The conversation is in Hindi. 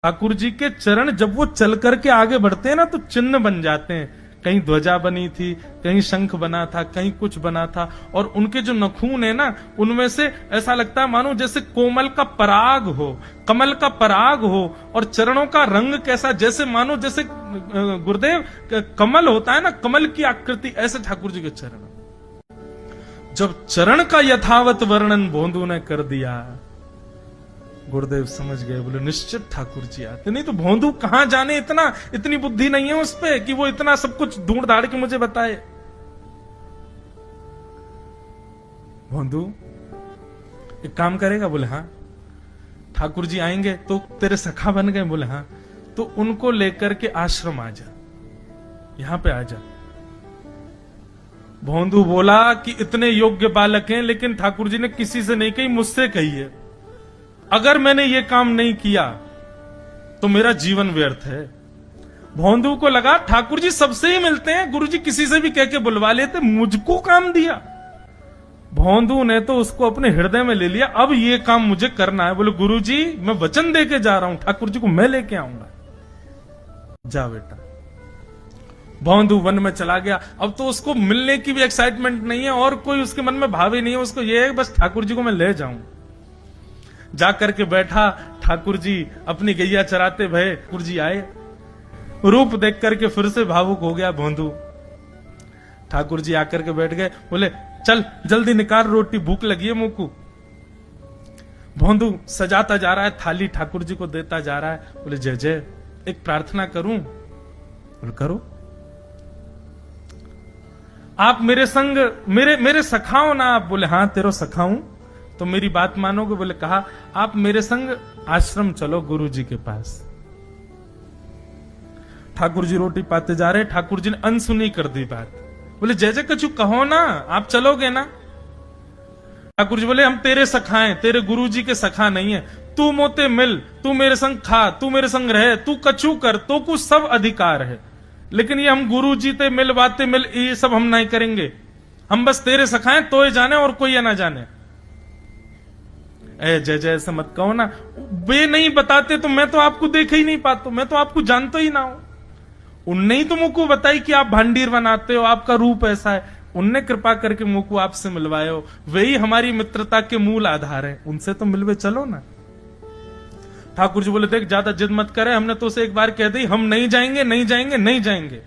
ठाकुर जी के चरण जब वो चल करके आगे बढ़ते हैं ना तो चिन्ह बन जाते हैं। कहीं ध्वजा बनी थी, कहीं शंख बना था, कहीं कुछ बना था। और उनके जो नखून है ना, उनमें से ऐसा लगता है मानो जैसे कोमल का पराग हो, कमल का पराग हो। और चरणों का रंग कैसा, जैसे मानो जैसे गुरुदेव कमल होता है ना, कमल की आकृति, ऐसे ठाकुर जी के चरण। जब चरण का यथावत वर्णन भोंदू ने कर दिया, गुरुदेव समझ गए, बोले निश्चित ठाकुर जी आते। नहीं तो भोंदू कहां जाने, इतनी बुद्धि नहीं है उस पे कि वो इतना सब कुछ ढूंढ धाड़ के मुझे बताए। भोंदू एक काम करेगा? बोले हाँ। ठाकुर जी आएंगे तो तेरे सखा बन गए? बोले हाँ। तो उनको लेकर के आश्रम आ जा, यहां पे आ जा। भोंदू बोला कि इतने योग्य बालक हैं, लेकिन ठाकुर जी ने किसी से नहीं कही, मुझसे कही है। अगर मैंने ये काम नहीं किया तो मेरा जीवन व्यर्थ है। भोंदू को लगा ठाकुर जी सबसे ही मिलते हैं, गुरु जी किसी से भी कह के बुलवा लेते, मुझको काम दिया। भोंदू ने तो उसको अपने हृदय में ले लिया, अब ये काम मुझे करना है। बोले गुरु जी मैं वचन दे के जा रहा हूं, ठाकुर जी को मैं लेके आऊंगा। जा बेटा। भोंदू वन में चला गया। अब तो उसको मिलने की भी एक्साइटमेंट नहीं है और कोई उसके मन में भाव ही नहीं है, उसको ये है बस ठाकुर जी को मैं ले जाऊं। जाकर के बैठा, ठाकुर जी अपनी गैया चराते भये, ठाकुर जी आए, रूप देख करके फिर से भावुक हो गया भोंदू। ठाकुर जी आकर के बैठ गए, बोले चल जल्दी निकाल रोटी, भूख लगी है मुंह को। भोंदू सजाता जा रहा है थाली, ठाकुर जी को देता जा रहा है। बोले जय जय, एक प्रार्थना करूं? बोले करो। आप मेरे संग मेरे सखाओ ना आप? बोले हाँ तेरो सखाऊं तो मेरी बात मानोगे? बोले कहा आप मेरे संग आश्रम चलो गुरु जी के पास। ठाकुर जी रोटी पाते जा रहे, ठाकुर जी ने अनसुनी कर दी बात। बोले जय जय कछु कहो ना, आप चलोगे ना? ठाकुर जी बोले हम तेरे सखा हैं, तेरे गुरु जी के सखा नहीं है। तू मोते मिल, तू मेरे संग खा, तू मेरे संग रहे, तू कछु कर, तो कुछ सब अधिकार है, लेकिन ये हम गुरु जी ते मिल बातें मिल ये सब हम नहीं करेंगे। हम बस तेरे सखा हैं, तो ये जाने और कोई ये ना जाने। ए जय जय ऐसा मत कहो ना, वे नहीं बताते तो मैं तो आपको देख ही नहीं पाता, मैं तो आपको जानता ही ना हूं। उनने ही तो मुझको बताई कि आप भांडीर बनाते हो, आपका रूप ऐसा है, उनने कृपा करके मुझको आपसे मिलवाए हो, वही हमारी मित्रता के मूल आधार है, उनसे तो मिलवे चलो ना। ठाकुर जी बोले देख ज्यादा जिद मत करे, हमने तो उसे एक बार कह दी हम नहीं जाएंगे नहीं जाएंगे नहीं जाएंगे।